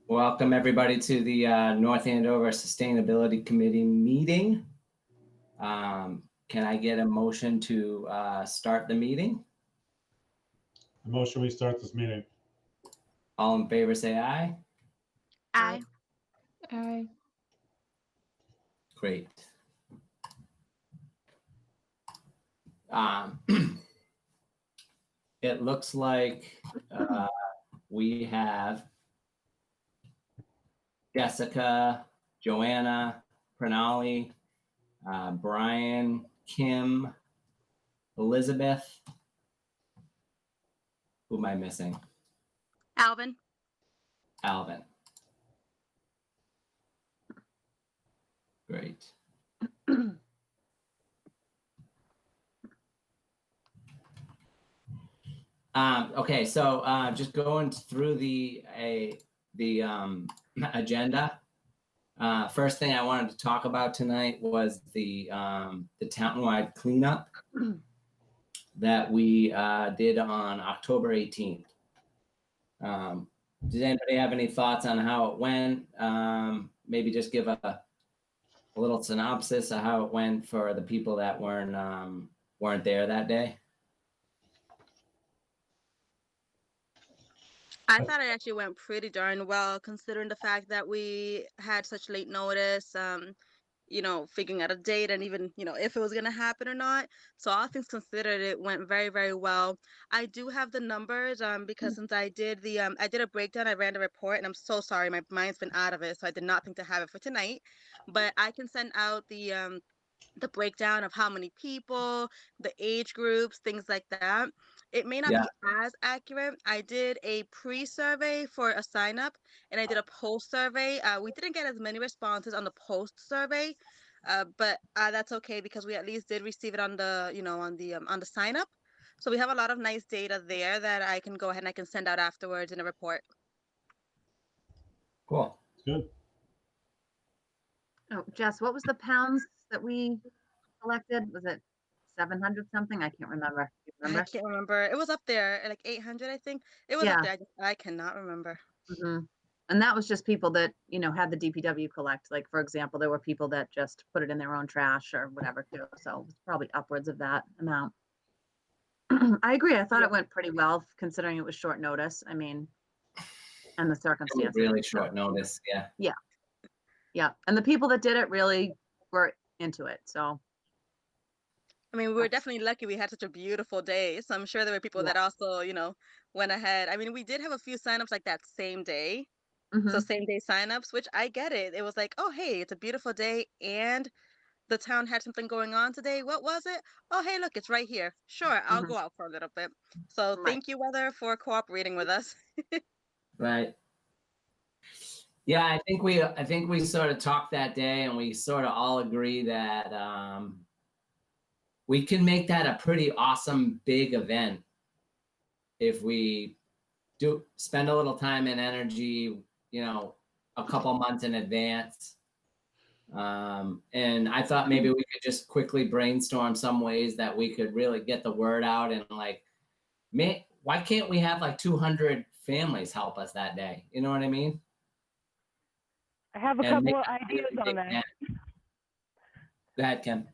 Welcome everybody to the North Andover Sustainability Committee meeting. Can I get a motion to start the meeting? The motion we start this meeting. All in favor say aye. Aye. Aye. Great. It looks like we have Jessica, Joanna, Pranali, Brian, Kim, Elizabeth. Who am I missing? Alvin. Alvin. Great. Okay, so just going through the agenda. First thing I wanted to talk about tonight was the Townwide Cleanup that we did on October 18th. Does anybody have any thoughts on how it went? Maybe just give a little synopsis of how it went for the people that weren't there that day. I thought it actually went pretty darn well, considering the fact that we had such late notice, you know, figuring out a date and even, you know, if it was going to happen or not. So all things considered, it went very, very well. I do have the numbers because since I did a breakdown, I ran the report, and I'm so sorry, my mind's been out of it, so I did not think to have it for tonight. But I can send out the breakdown of how many people, the age groups, things like that. It may not be as accurate. I did a pre-survey for a sign up, and I did a post survey. We didn't get as many responses on the post survey, but that's okay because we at least did receive it on the, you know, on the sign up. So we have a lot of nice data there that I can go ahead and I can send out afterwards in a report. Cool. Good. Oh, Jess, what was the pounds that we collected? Was it 700 something? I can't remember. You remember? I can't remember. It was up there, like 800, I think. It was up there. I cannot remember. Mm-hmm. And that was just people that, you know, had the DPW collect. Like, for example, there were people that just put it in their own trash or whatever, too. So it was probably upwards of that amount. I agree. I thought it went pretty well, considering it was short notice. I mean, and the circumstances. Really short notice, yeah. Yeah. Yeah. And the people that did it really were into it. So. I mean, we were definitely lucky we had such a beautiful day. So I'm sure there were people that also, you know, went ahead. I mean, we did have a few signups like that same day. So same day signups, which I get it. It was like, oh, hey, it's a beautiful day and the town had something going on today. What was it? Oh, hey, look, it's right here. Sure, I'll go out for a little bit. So thank you, Weather, for cooperating with us. Right. Yeah, I think we sort of talked that day, and we sort of all agree that we can make that a pretty awesome big event if we do spend a little time and energy, you know, a couple months in advance. And I thought maybe we could just quickly brainstorm some ways that we could really get the word out, and like, why can't we have like 200 families help us that day? You know what I mean? I have a couple of ideas on that. Go ahead, Kim.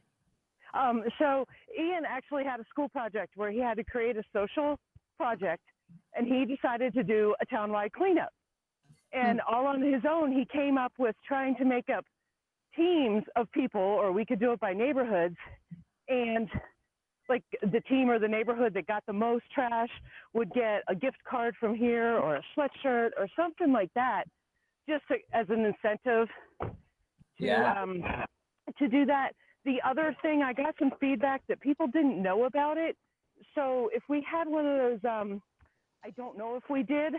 So Ian actually had a school project where he had to create a social project, and he decided to do a townwide cleanup. And all on his own, he came up with trying to make up teams of people, or we could do it by neighborhoods. And like the team or the neighborhood that got the most trash would get a gift card from here or a sweatshirt or something like that, just as an incentive to do that. The other thing, I got some feedback that people didn't know about it. So if we had one of those, I don't know if we did,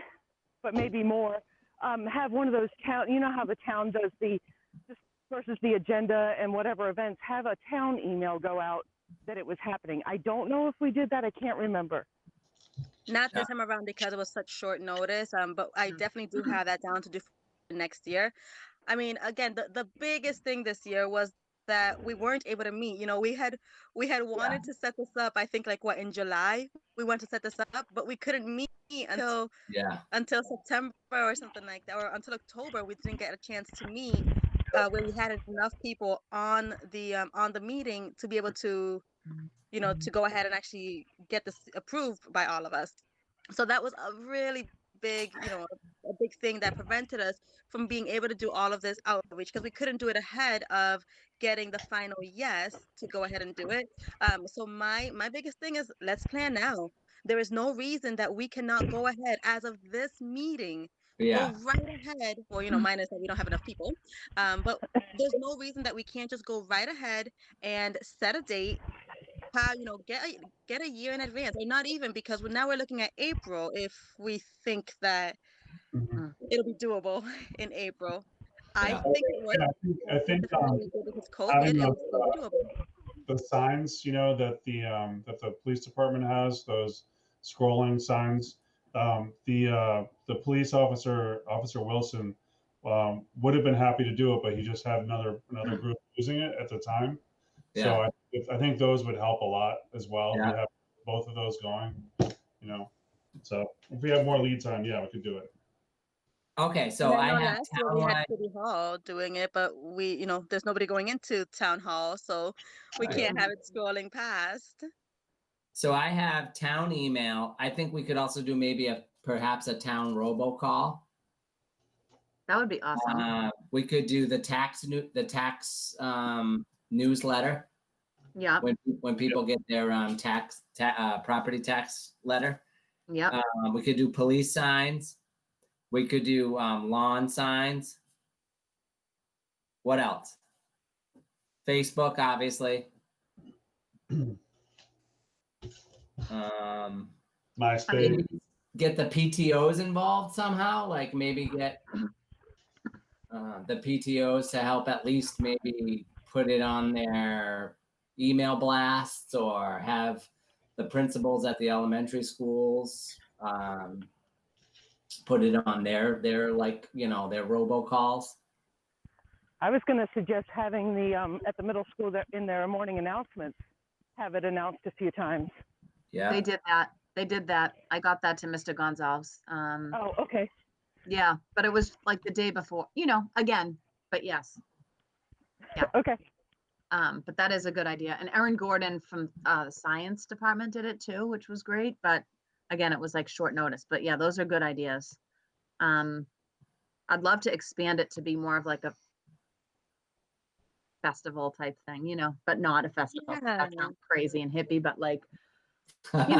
but maybe more, have one of those town, you know how the town does the versus the agenda and whatever events, have a town email go out that it was happening. I don't know if we did that. I can't remember. Not this time around because it was such short notice, but I definitely do have that down to do for next year. I mean, again, the biggest thing this year was that we weren't able to meet. You know, we had wanted to set this up, I think like in July, we wanted to set this up, but we couldn't meet until Yeah. September or something like that, or until October, we didn't get a chance to meet where we had enough people on the meeting to be able to, to go ahead and actually get this approved by all of us. So that was a really big, a big thing that prevented us from being able to do all of this outreach, because we couldn't do it ahead of getting the final yes to go ahead and do it. So my biggest thing is, let's plan now. There is no reason that we cannot go ahead as of this meeting, Yeah. go right ahead. Well, minus that we don't have enough people. But there's no reason that we can't just go right ahead and set a date, get a year in advance, or not even, because now we're looking at April. If we think that Mhm. it'll be doable in April, I Yeah. think it would. Yeah, I think Because COVID, having it was still doable. the signs, that the police department has, those scrolling signs. The police Officer Wilson, would have been happy to do it, but he just had another group using it at the time. So I think those would help a lot as well. Yeah. We have both of those going, So if we have more lead time, yeah, we could do it. Okay, And so I I know have last year we had Townwide. City Hall doing it, but we, there's nobody going into Town Hall, so we Right. can't have it scrolling past. So I have town email. I think we could also do maybe perhaps a town robocall. That would be awesome. We could do the tax newsletter Yeah, when people get their property tax letter. yeah. We could do police signs. We could do lawn signs. What else? Facebook, obviously. MySpace. Maybe get the PTOs involved somehow. Like maybe get the PTOs to help at least maybe put it on their email blasts, or have the principals at the elementary schools put it on their like, their robocalls. I was going to suggest having the at the middle school in their morning announcements, have it announced a few times. Yeah. They did that. I got that to Mr. Gonzalez. Oh, okay. Yeah, but it was like the day before, again, but yes. Yeah. Okay. But that is a good idea. And Erin Gordon from the science department did it too, which was great. But again, it was like short notice. But yeah, those are good ideas. I'd love to expand it to be more of like a festival type thing, but not a festival. Yeah. That sounds crazy and hippie, but like, like an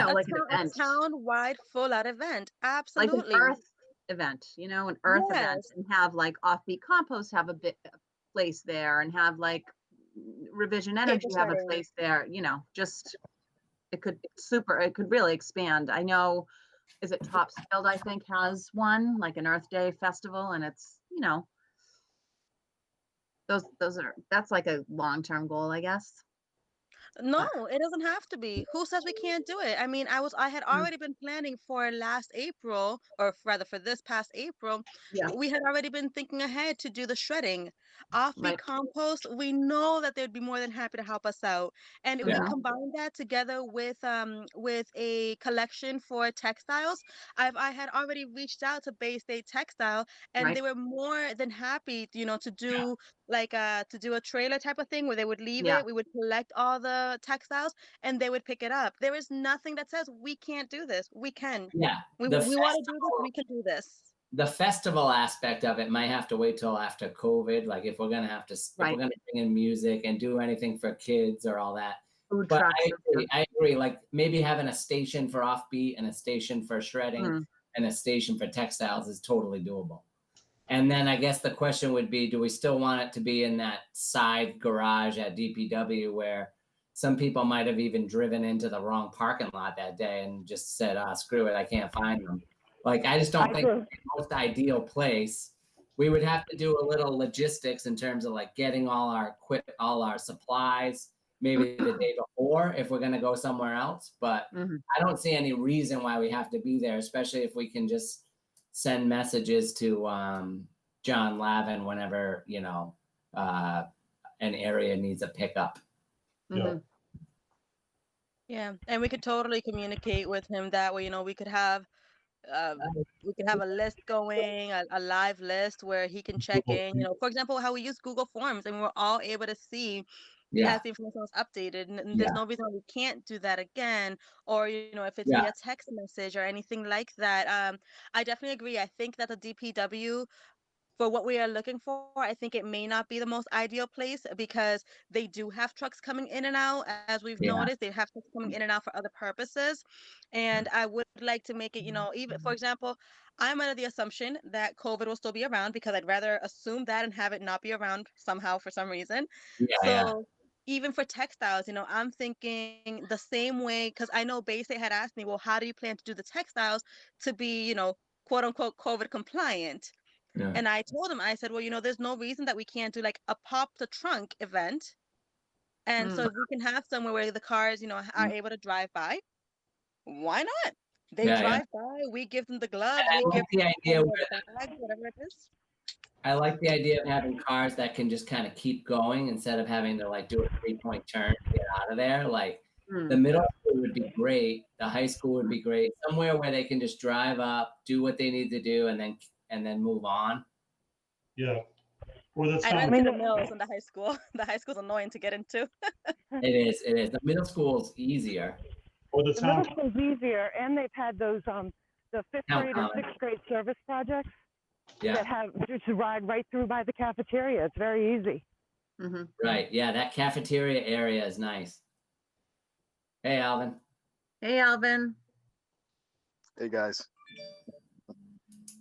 event. A town-wide full-out event. Like Absolutely. an Earth event, an Earth event, Yes. and have like Offbeat Compost have a place there, and have like Revision Energy have a shredding. place there, just it could really expand. I know, is it Topsfield, I think, has one, like an Earth Day festival, and it's, that's like a long-term goal, I guess. No, it doesn't have to be. Who says we can't do it? I mean, I had already been planning for last April, or rather for this past April. Yeah. We had already been thinking ahead to do the shredding. Offbeat Right. Compost, we know that they'd be more than happy to help us out. And we Yeah. combine that together with a collection for textiles. I had already reached out to Bay State Textile, and Right. they were more than happy, to do to do a trailer type of thing where they would leave Yeah. it. We would collect all the textiles and they would pick it up. There is nothing that says we can't do this. We can. Yeah. We The want to do this. We can do this. The festival aspect of it might have to wait till after COVID. Like if we're gonna have to, if we're Right. gonna bring in music and do anything for kids or all that. Food But trucks. I agree. Like maybe having a station for offbeat and a station for shredding and a station for textiles is totally doable. And then I guess the question would be, do we still want it to be in that side garage at DPW where some people might have even driven into the wrong parking lot that day and just said, screw it, I can't find them. Like, I just don't think it's the most ideal place. We would have to do a little logistics in terms of like getting all our supplies, maybe the day before if we're going to go somewhere else. But I don't see any reason why we have to be there, especially if we can just send messages to John Lavin whenever, an area needs a pickup. Yeah. Yeah, and we could totally communicate with him that way. We could have We can have a list going, a live list where he can check Google in, for example, how we use Google Forms, and we're all able to see Yeah. as the information was updated, and Yeah. there's no reason why we can't do that again, or if it's Yeah. via text message or anything like that. I definitely agree. I think that the DPW, for what we are looking for, I think it may not be the most ideal place because they do have trucks coming in and out. As we've Yeah. noticed, they have trucks coming in and out for other purposes. And I would like to make it, even, for example, I'm under the assumption that COVID will still be around because I'd rather assume that and have it not be around somehow for some reason. Yeah. Yeah. So even for textiles, I'm thinking the same way, because I know Bay State had asked me, well, how do you plan to do the textiles to be, quote unquote, COVID compliant? Yeah. And I told him, I said, well, there's no reason that we can't do like a pop the trunk event. And so if we can have somewhere where the cars, are able to drive by, why not? They Yeah. Yeah. drive by, we give them the gloves, I we like give the them idea. their bags, whatever it is. I like the idea of having cars that can just kind of keep going instead of having to like do a 3-point turn to get out of there. Like the middle school would be great. The high school would be great. Somewhere where they can just drive up, do what they need to do, and then move on. Yeah. Or the I'd town. rather see the mills in the high school. The high school's annoying to get into. It is. It is. The middle school's easier. Or the The town. middle school's easier, and they've had those the fifth Town grade or common. sixth grade service projects Yeah. that have just ride right through by the cafeteria. It's very easy. Right. Yeah. That cafeteria area is nice. Hey, Alvin. Hey, Alvin. Hey guys.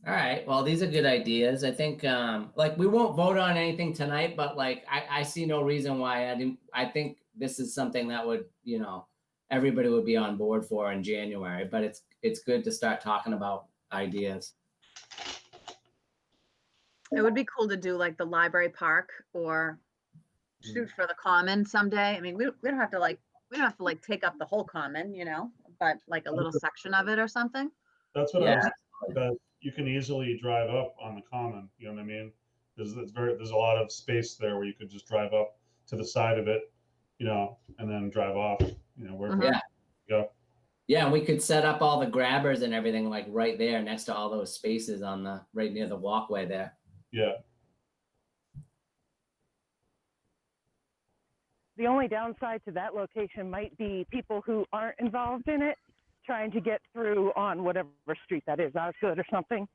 All right. Well, these are good ideas. I think like we won't vote on anything tonight, but like I see no reason why I think this is something that would, everybody would be on board for in January, but it's good to start talking about ideas. It would be cool to do like the library park or shoot for the common someday. I mean, we don't have to like take up the whole common, but like a little section of it or something. That's what I Yeah. was thinking, that you can easily drive up on the common, you know what I mean? There's a lot of space there where you could just drive up to the side of it, and then drive off, wherever Yeah. you go. Yeah, and we could set up all the grabbers and everything like right there next to all those spaces right near the walkway there. Yeah. The only downside to that location might be people who aren't involved in it trying to get through on whatever street that is, Osgood or something.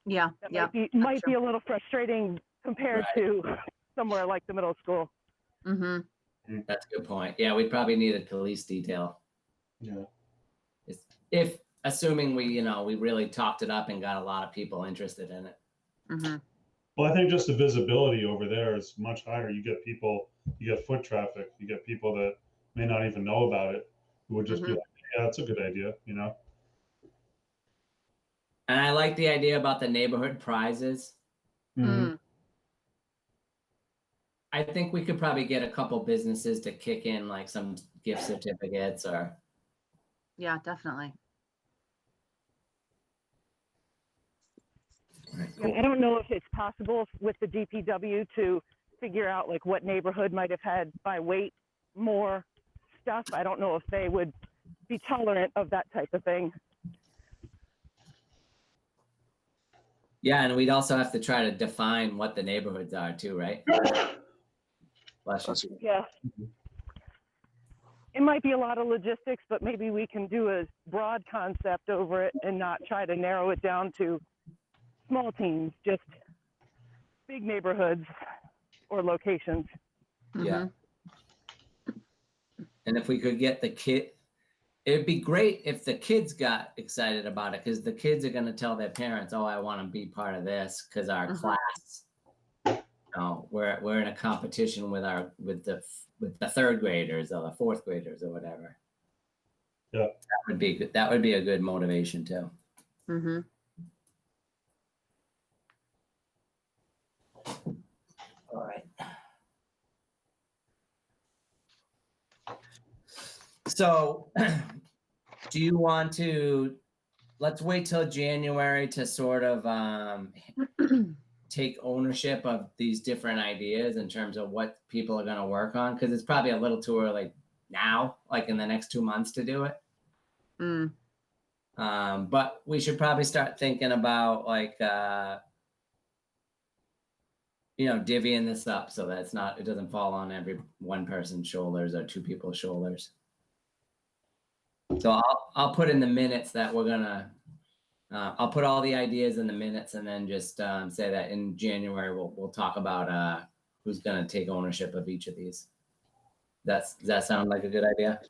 Yeah. That Yeah. might be a little frustrating compared to somewhere like the middle school. That's a good point. Yeah, we'd probably need a police detail. Yeah. If assuming we really talked it up and got a lot of people interested in it. Well, I think just the visibility over there is much higher. You get foot traffic, you get people that may not even know about it, who would just be like, yeah, that's a good idea, And I like the idea about the neighborhood prizes. I think we could probably get a couple businesses to kick in like some gift certificates or. Yeah, definitely. I don't know if it's possible with the DPW to figure out like what neighborhood might have had by weight more stuff. I don't know if they would be tolerant of that type of thing. Yeah, and we'd also have to try to define what the neighborhoods are too, right? Bless you. Yeah. It might be a lot of logistics, but maybe we can do a broad concept over it and not try to narrow it down to small teams, just big neighborhoods or locations. Yeah. And if we could get it'd be great if the kids got excited about it, because the kids are going to tell their parents, oh, I want to be part of this because our class, we're in a competition with the third graders or the fourth graders or whatever. Yeah. That would be a good motivation too. All right. So do you want to, let's wait till January to sort of take ownership of these different ideas in terms of what people are going to work on? Because it's probably a little too early now, like in the next 2 months to do it. But we should probably start thinking about like, divvying this up so that it doesn't fall on every one person's shoulders or two people's shoulders. So I'll put in the minutes that we're gonna, I'll put all the ideas in the minutes and then just say that in January, we'll talk about who's gonna take ownership of each of these. Does that sound like a good idea?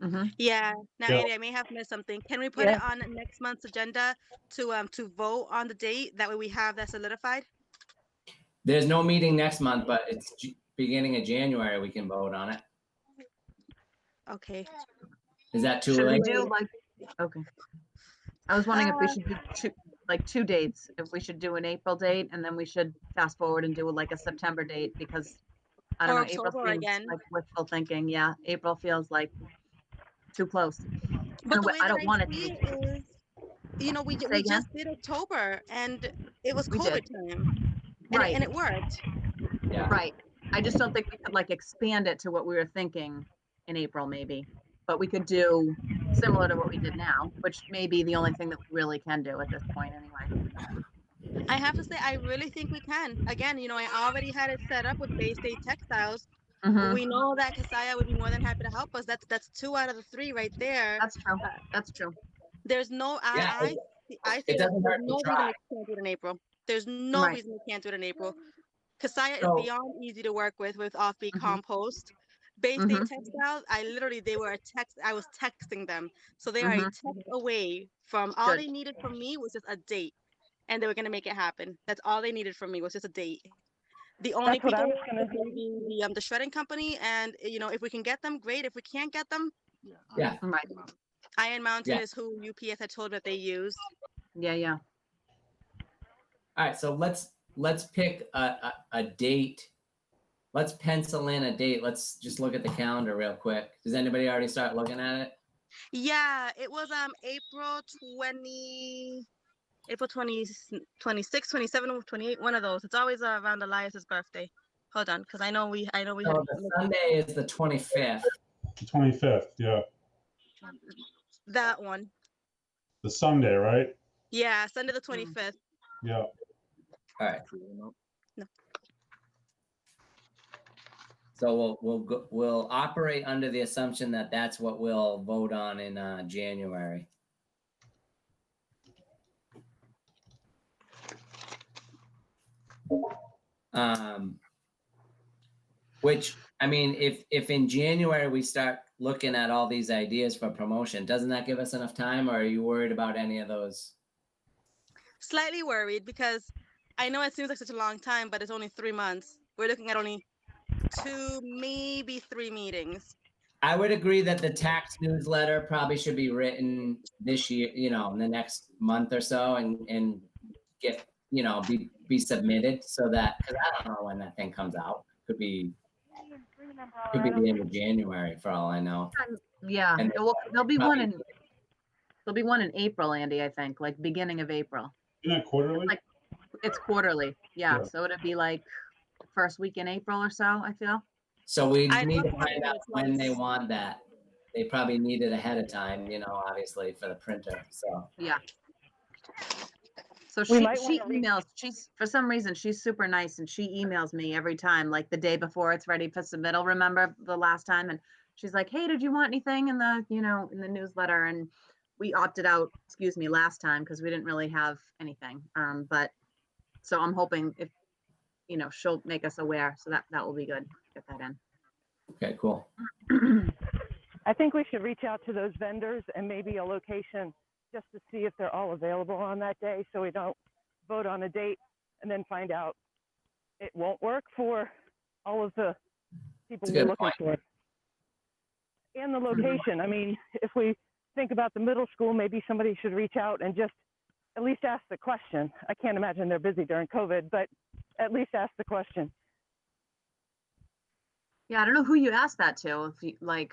Mhm. Yeah. Now, Yeah. Andy, I may have missed something. Can we put it on next month's agenda to vote on the date? That way we have that solidified. There's no meeting next month, but it's beginning of January, we can vote on it. Okay. Is that too Should we late? do like, okay. I was wondering if we should do two dates, if we should do an April date and then we should fast forward and do like a September date because I don't Or know, April October seems again. like wishful thinking. Yeah, April feels like too close. But the No, way I that don't want it to see be. it is, we Say we again? just did October and it was We did. COVID time, and Right, it worked. Yeah. right. I just don't think we could like expand it to what we were thinking in April maybe, but we could do similar to what we did now, which may be the only thing that we really can do at this point anyway. I have to say, I really think we can. Again, I already had it set up with Bay State Textiles. Mhm. We know that Kasaya would be more than happy to help us. That's 2 out of the 3 right there. That's true. That's true. There's no, Yeah, I it say doesn't there's hurt to no reason try. we can't do it in April. There's no Right. reason we can't do it in April. Kasaya is So- beyond easy to work with offbeat Mhm. compost. Bay Mhm. State Textiles, I was texting them. So they are a Mhm. text away from all Good. they needed from me was just a date. And they were gonna make it happen. That's all they needed from me was just a date. The only That's what I people was gonna is maybe the shredding company, and if we can get them, great. If we can't get them, Yeah. Right. Iron Mountain Yeah. is who UPS had told that they use. Yeah, yeah. All right, so let's pick a date. Let's pencil in a date. Let's just look at the calendar real quick. Does anybody already start looking at it? Yeah, it was April 20, April 20, 26, 27, 28, one of those. It's always around Elias's birthday. Hold on, because I know we had So the Sunday is the 25th. The 25th, yeah. that one. The Sunday, right? Yeah, Sunday the 25th. Yeah. All right. No. So we'll operate under the assumption that that's what we'll vote on in January. Which, I mean, if in January we start looking at all these ideas for promotion, doesn't that give us enough time, or are you worried about any of those? Slightly worried because I know it seems like such a long time, but it's only 3 months. We're looking at only 2, maybe 3 meetings. I would agree that the tax newsletter probably should be written this year, in the next month or so, and get, be submitted so that, because I don't know when that thing comes out. Could be the end of January for all I know. Yeah, And there'll be probably- one in April, Andy, I think, like beginning of April. Isn't that quarterly? Like- It's quarterly. Yeah, Yeah. so it'd be like first week in April or so, I feel. So we I'd need love to to have find it out at when they once. want that. They probably need it ahead of time, obviously for the printer, so. Yeah. So We she might wanna emails, for some reason, she's super nice and she emails me every time, like the day before it's ready for submittal, remember the last time? And she's like, hey, did you want anything in the, in the newsletter? And we opted out, last time because we didn't really have anything. But so I'm hoping if, she'll make us aware. So that will be good. Get that in. Okay, cool. I think we should reach out to those vendors and maybe a location just to see if they're all available on that day, so we don't vote on a date and then find out it won't work for all of the people That's a we're good looking point. for. And the location. I mean, if we think about the middle school, maybe somebody should reach out and just at least ask the question. I can't imagine they're busy during COVID, but at least ask the question. Yeah, I don't know who you asked that to. If you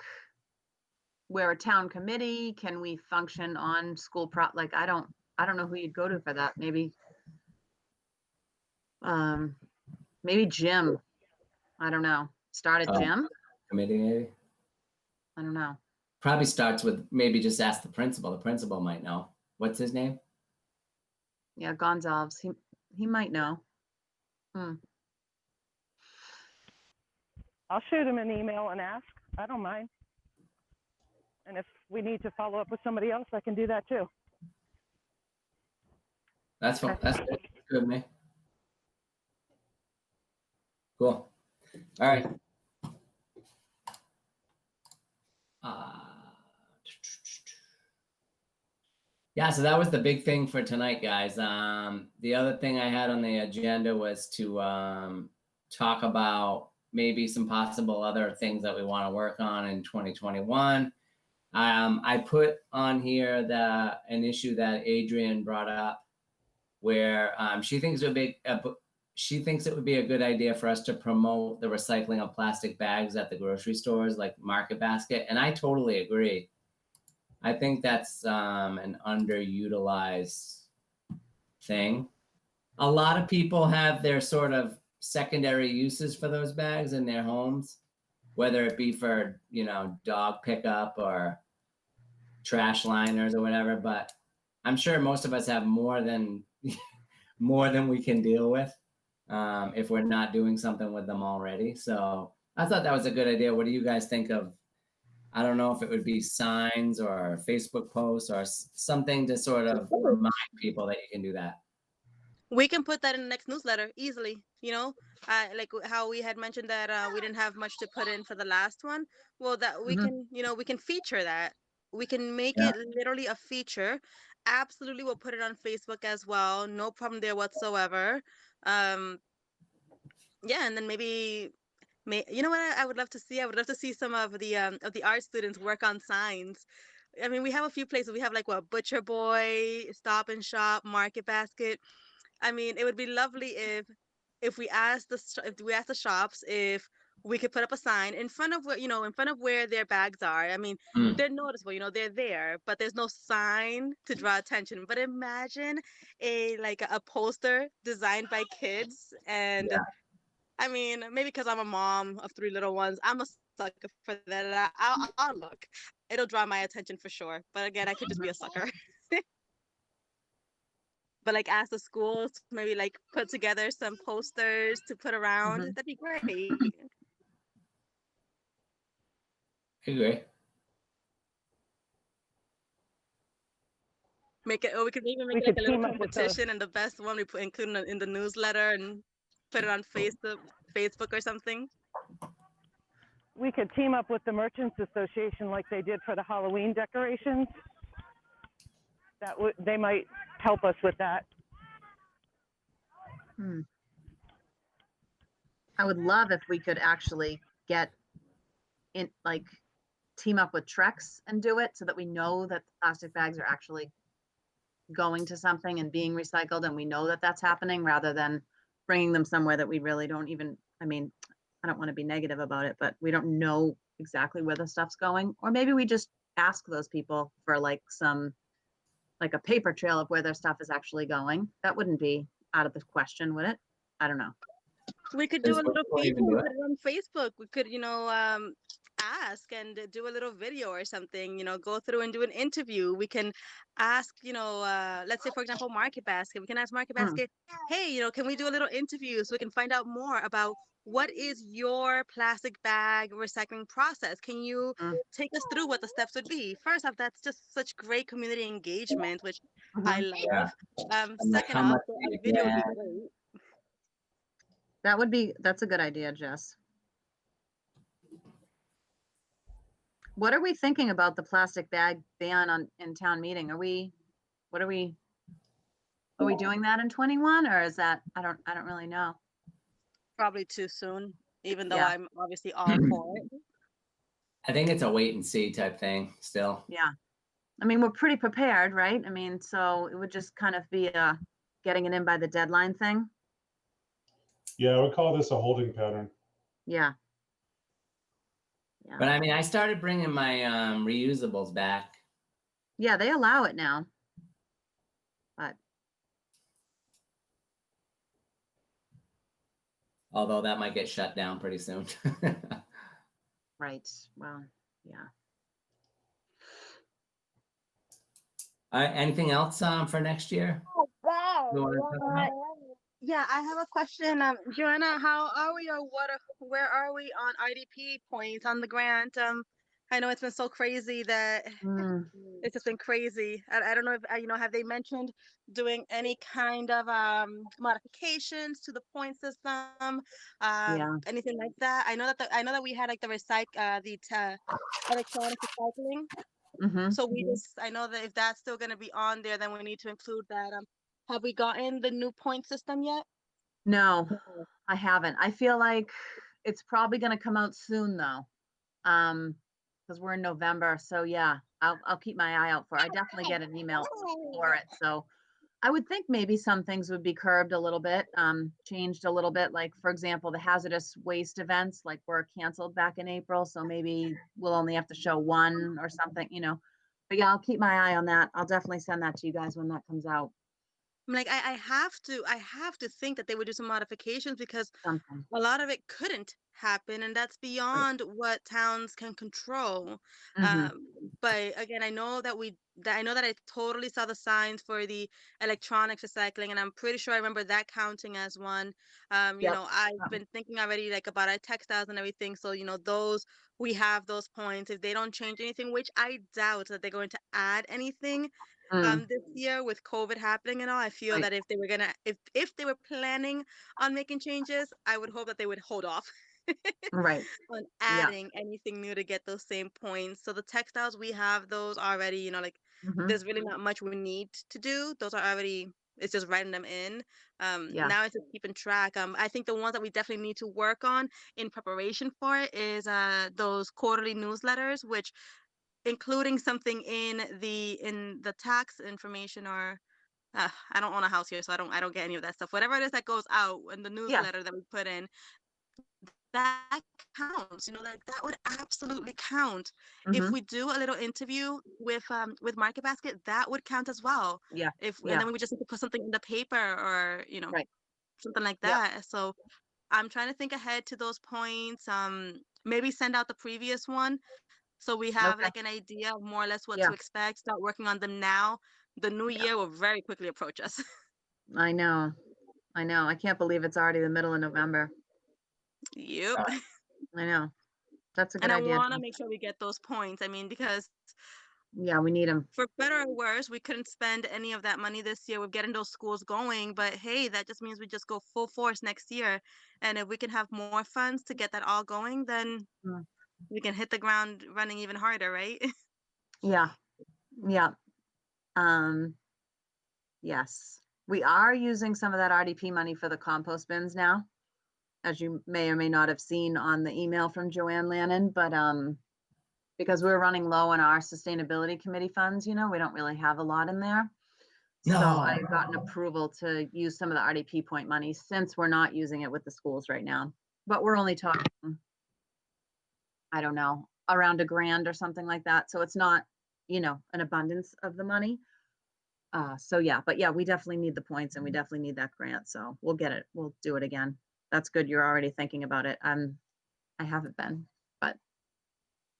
we're a town committee, can we function on school I don't know who you'd go to for that. Maybe Jim. I don't know. Start at Oh. Jim? Committee maybe? I don't know. Probably starts with maybe just ask the principal. The principal might know. what's his name? Yeah, Gonzalez. He might know. I'll shoot him an email and ask. I don't mind. And if we need to follow up with somebody else, I can do that too. That's fine. That's good with me. Cool. All right. Yeah, so that was the big thing for tonight, guys. The other thing I had on the agenda was to talk about maybe some possible other things that we want to work on in 2021. I put on here an issue that Adrian brought up, where she thinks it would be a good idea for us to promote the recycling of plastic bags at the grocery stores, like Market Basket, and I totally agree. I think that's an underutilized thing. A lot of people have their sort of secondary uses for those bags in their homes, whether it be for, dog pickup or trash liners or whatever, but I'm sure most of us have more than we can deal with if we're not doing something with them already. So I thought that was a good idea. What do you guys think of? I don't know if it would be signs or Facebook posts or something to sort of remind people that you can do that. We can put that in the next newsletter easily, like how we had mentioned that we didn't have much to put in for the last one. Well, that we can, we can feature that. We can make it literally a feature. Absolutely, we'll put it on Facebook as well. No problem there whatsoever. Yeah, and then maybe, you know what I would love to see? I would love to see some of the art students work on signs. I mean, we have a few places. We have like Butcher Boy, Stop and Shop, Market Basket. I mean, it would be lovely if we asked the shops if we could put up a sign in front of where their bags are. I mean, they're noticeable, they're there, but there's no sign to draw attention. But imagine a poster designed by kids, and I mean, maybe because I'm a mom of 3 little ones, I'm a sucker for that. I'll look. It'll draw my attention for sure. But again, I could just be a sucker. But ask the schools to maybe put together some posters to put around. That'd be great. I agree. We could even make a little competition, and the best one we include in the newsletter and put it on Facebook or something. We could team up with the Merchants Association like they did for the Halloween decorations. They might help us with that. I would love if we could actually get in, team up with Trex and do it so that we know that the plastic bags are actually going to something and being recycled, and we know that that's happening, rather than bringing them somewhere that we really don't even, I mean, I don't want to be negative about it, but we don't know exactly where the stuff's going. Or maybe we just ask those people for a paper trail of where their stuff is actually going. That wouldn't be out of the question, would it? I don't know. We could do a little feature on Facebook. We could, ask and do a little video or something, go through and do an interview. We can ask, let's say, for example, Market Basket. We can ask Market Basket, hey, can we do a little interview so we can find out more about what is your plastic bag recycling process? Can you take us through what the steps would be? First off, that's just such great community engagement, which I love. Second off, a video would be great. That's a good idea, Jess. What are we thinking about the plastic bag ban in town meeting? Are we doing that in 21, or is that, I don't really know. Probably too soon, even though I'm obviously all for it. I think it's a wait and see type thing still. Yeah. I mean, we're pretty prepared, right? I mean, so it would just kind of be a getting it in by the deadline thing. Yeah, I would call this a holding pattern. Yeah. But I mean, I started bringing my reusables back. Yeah, they allow it now. But although that might get shut down pretty soon. right. Well, yeah. Anything else for next year? You wanna talk about? Yeah, I have a question. Joanna, how are we, or where are we on IDP points on the grant? I know it's been so crazy that Mm, it's just been crazy. I don't know if have they mentioned doing any kind of modifications to the point system, yeah. anything like that? I know that we had like the electronic recycling. Mm-hmm. So I know that if that's still going to be on there, then we need to include that. Have we gotten the new point system yet? No, I haven't. I feel like it's probably going to come out soon though. Because we're in November. So yeah, I'll keep my eye out for it. I definitely get an email for it. So I would think maybe some things would be curbed a little bit, changed a little bit. Like for example, the hazardous waste events like were canceled back in April. So maybe we'll only have to show one or something, But yeah, I'll keep my eye on that. I'll definitely send that to you guys when that comes out. I'm like, I have to think that they would do some modifications because Something. a lot of it couldn't happen, and that's beyond what towns can control. Mm-hmm. But again, I know that I totally saw the signs for the electronics recycling, and I'm pretty sure I remember that counting as one. Yep. I've been thinking already like about our textiles and everything, so those we have those points. If they don't change anything, which I doubt that they're going to add anything Mm, this year with COVID happening and all, I feel right. that if they were gonna if they were planning on making changes, I would hope that they would hold off Right. on Yeah. adding anything new to get those same points. So the textiles, we have those already, like Mm-hmm. there's really not much we need to do. Those are already, it's just writing them in. Yeah. Now it's just keeping track. I think the ones that we definitely need to work on in preparation for it is those quarterly newsletters, which including something in the tax information, or I don't own a house here, so I don't get any of that stuff. Whatever it is that goes out in the Yeah. newsletter that we put in, that counts. That would absolutely count. If Mm-hmm. we do a little interview with Market Basket, that would count as well. Yeah. And Yeah. then we just need to put something in the paper, or Right. something like Yep. that. So I'm trying to think ahead to those points. Maybe send out the previous one so we have Okay. like an idea of more or less what to Yeah. expect. Start working on them now. The new Yeah. year will very quickly approach us. I know. I know. I can't believe it's already the middle of November. Yep. I know. That's a good And I idea. want to make sure we get those points. I mean, because Yeah, we need them. for better or worse, we couldn't spend any of that money this year with getting those schools going. But hey, that just means we just go full force next year. And if we can have more funds to get that all going, then Mm. we can hit the ground running even harder, right? Yeah. Yeah. Um, yes. We are using some of that RDP money for the compost bins now, as you may or may not have seen on the email from Joanne Lannon, but because we're running low on our sustainability committee funds, we don't really have a lot in there. So No. I've gotten approval to use some of the RDP point money since we're not using it with the schools right now. But we're only talking, I don't know, around $1,000 or something like that. So it's not, an abundance of the money. So yeah, but yeah, we definitely need the points and we definitely need that grant. So we'll get it. We'll do it again. That's good. You're already thinking about it. I haven't been, but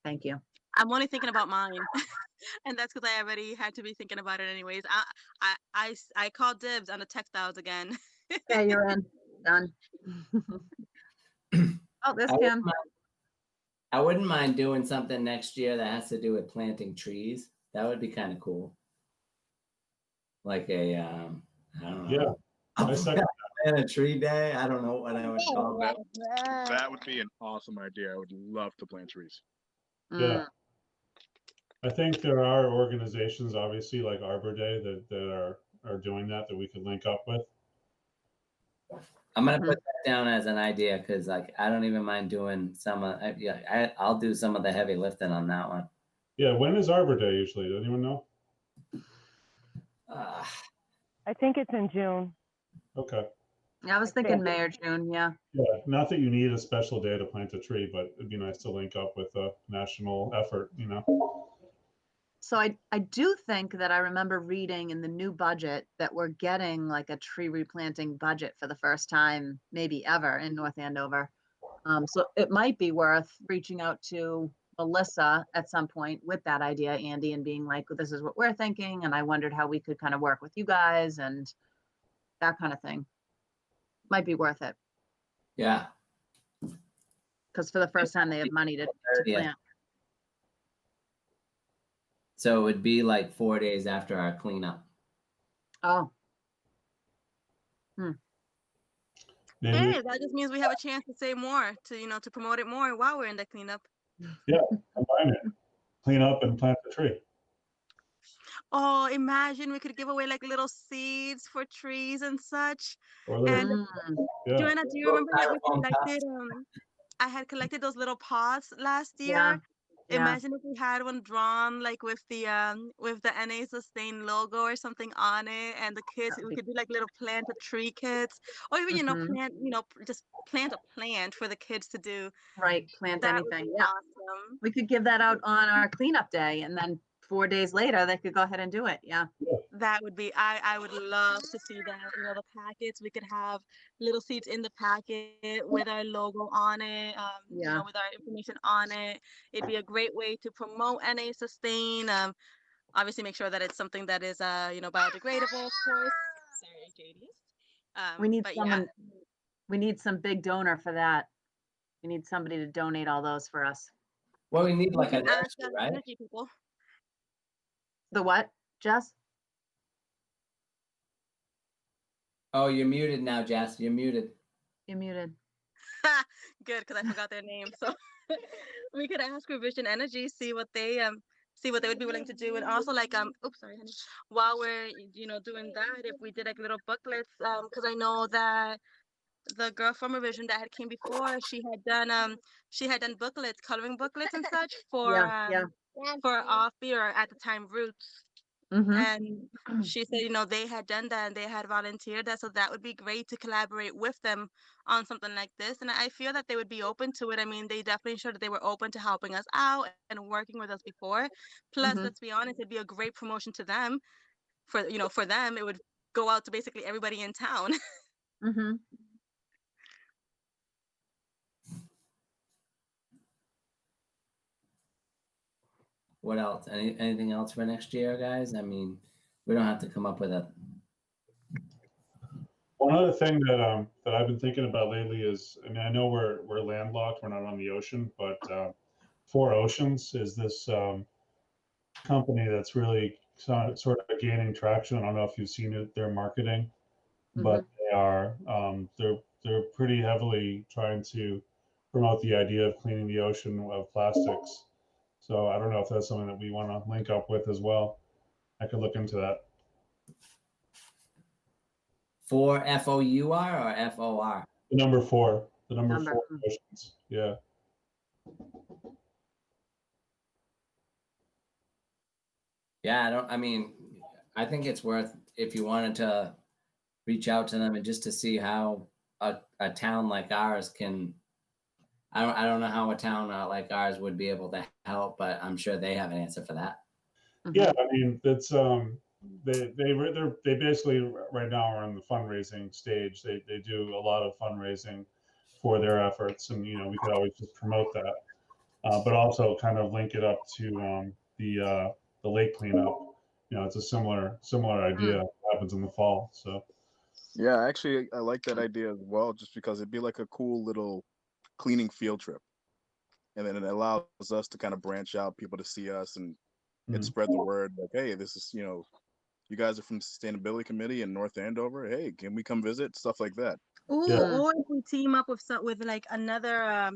thank you. I'm only thinking about mine. And that's because I already had to be thinking about it anyways. I called dibs on the textiles again. Okay, you're in. Done. Oh, there's I wouldn't Kim. mind- I wouldn't mind doing something next year that has to do with planting trees. That would be kind of cool. Like I don't know. Yeah, I second Plant a tree day. I don't know what I would call it. That would be an awesome idea. I would love to plant trees. Yeah. Mm, I think there are organizations, obviously, like Arbor Day, that are doing that we could link up with. I'm gonna Mhm. put that down as an idea because, like, I don't even mind doing some of. I'll do some of the heavy lifting on that one. Yeah, when is Arbor Day usually? Does anyone know? I think it's in June. Okay. Yeah, I was thinking May or June. Yeah. Yeah, not that you need a special day to plant a tree, but it'd be nice to link up with a national effort, So I do think that I remember reading in the new budget that we're getting like a tree replanting budget for the first time, maybe ever in North Andover. So it might be worth reaching out to Melissa at some point with that idea, Andy, and being like, this is what we're thinking. And I wondered how we could kind of work with you guys and that kind of thing. Might be worth it. Yeah. Because for the first time, they have money to Yeah. plant. So it would be like 4 days after our cleanup. Oh, Maybe, Hey, that just means we have a chance to say more, to promote it more while we're in the cleanup. combine it, clean up and plant the tree. Oh, imagine we could give away like little seeds for trees and such. Or little, And yeah. Joanna, do you remember that we Styrofoam cups. collected? I had collected those little pots last year. yeah. Yeah. Imagine if we had one drawn like with the NA Sustain logo or something on it, and the kids we could do like little plant a tree kits, or even Mhm. just plant a plant for the kids to do. Right. Plant That would anything. be Yeah. awesome. We could give that out on our cleanup day, and then 4 days later, they could go ahead and do it. Yeah. That would be, I would love to see that. The packets, we could have little seeds in the packet with our logo on it, Yeah. with our information on it. It'd be a great way to promote NA Sustain. Obviously make sure that it's something that is, biodegradable, of course. Sorry, JD. We need But someone, we need some big donor for that. We need somebody to donate all those for us. Well, we need we like a can ask nursery, right? energy people. The what, Jess? Oh, you're muted now, Jess. You're muted. You're muted. Good, because I forgot their name. So we could ask Revision Energy, see what they would be willing to do, and also like oops, sorry, honey. While we're doing that, if we did like little booklets, because I know that the girl from Revision that had came before, she had done booklets, coloring booklets and such for Yeah. for Offbeat, or at the time Roots. Mm-hmm. And she said, they had done that and they had volunteered that. So that would be great to collaborate with them on something like this. And I feel that they would be open to it. I mean, they definitely showed that they were open to helping us out and working with us before. Plus, Mhm. let's be honest, it'd be a great promotion to them. For them, it would go out to basically everybody in town. Mm-hmm. What else? Anything else for next year, guys? I mean, we don't have to come up with a. One other thing that I've been thinking about lately is, I mean, I know we're landlocked, we're not on the ocean, but Four Oceans is this company that's really sort of gaining traction. I don't know if you've seen it, their marketing, but they're pretty heavily trying to promote the idea of cleaning the ocean of plastics. So I don't know if that's something that we want to link up with as well. I could look into that. For FOUR or FOR? The number four, Number. Four Oceans. Yeah. Yeah, I think it's worth, if you wanted to reach out to them and just to see how a town like ours can, I don't know how a town like ours would be able to help, but I'm sure they have an answer for that. Mhm. Yeah, I mean, it's they basically right now are in the fundraising stage. They do a lot of fundraising for their efforts, and we could always just promote that, but also kind of link it up to the lake cleanup. It's a similar idea. It happens in the fall, so. Yeah, actually, I like that idea as well, just because it'd be like a cool little cleaning field trip. And then it allows us to kind of branch out, people to see us, and it Mhm. spread the word like, hey, this is, you guys are from the Sustainability Committee in North Andover. Hey, can we come visit? Stuff like that. Ooh, Yeah. or if we team up with like another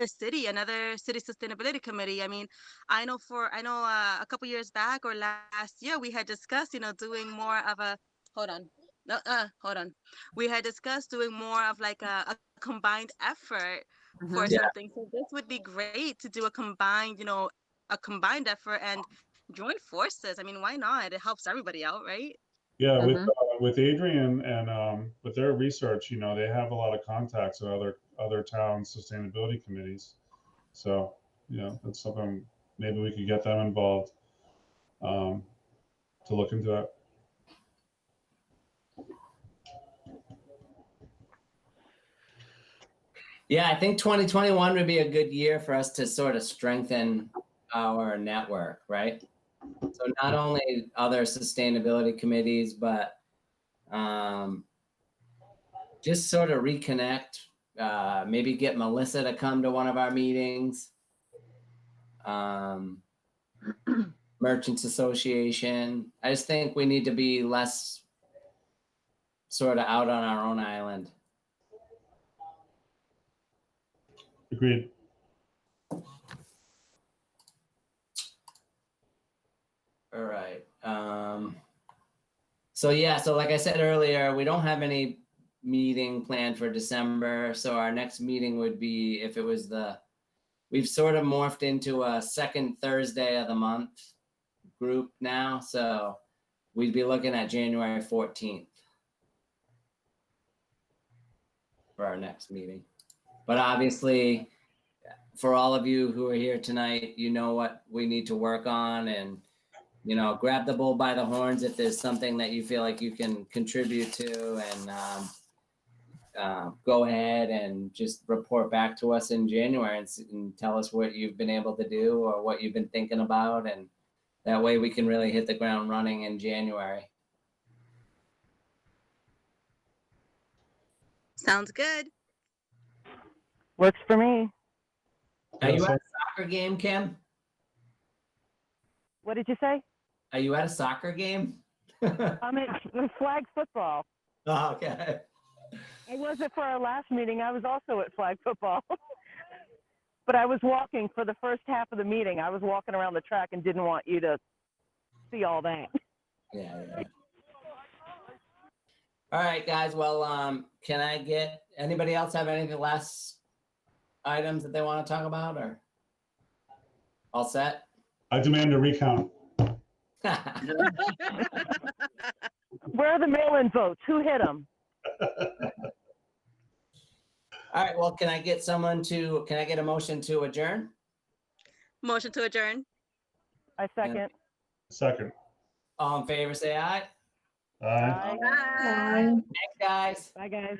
city sustainability committee. I mean, I know a couple years back or last year we had discussed, doing more of a hold on. No, hold on. We had discussed doing more of like a combined effort for Mhm. Yeah. something. So this would be great to do a combined effort and join forces. I mean, why not? It helps everybody out, right? Yeah, Mhm. with Adrian and with their research, they have a lot of contacts in other towns' sustainability committees. So, that's something maybe we could get them involved um, to look into that. Yeah, I think 2021 would be a good year for us to sort of strengthen our network, right? So not only other sustainability committees, but just sort of reconnect, maybe get Melissa to come to one of our meetings. Merchants Association. I just think we need to be less sort of out on our own island. Agreed. All right. So yeah, so like I said earlier, we don't have any meeting planned for December. So our next meeting would be, if it was we've sort of morphed into a second Thursday of the month group now. So we'd be looking at January 14th for our next meeting. But obviously, for all of you who are here tonight, you know what we need to work on, and you know, grab the bull by the horns if there's something that you feel like you can contribute to, and go ahead and just report back to us in January and tell us what you've been able to do or what you've been thinking about, and that way we can really hit the ground running in January. Sounds good. Works for me. Are you so- at a soccer game, Kim? What did you say? Are you at a soccer game? I'm at flag football. Oh, okay. I wasn't for our last meeting. I was also at flag football. But I was walking for the first half of the meeting. I was walking around the track and didn't want you to see all that. Yeah. All right, guys. Well, can I get anybody else have any last items that they want to talk about, or all set? I demand a recount. Where are the mail-in votes? Who hit them? All right. Well, can I get a motion to adjourn? Motion to adjourn. I second. Second. All in favor, say aye. Aye. Bye. Bye. Thanks, guys. Bye, guys.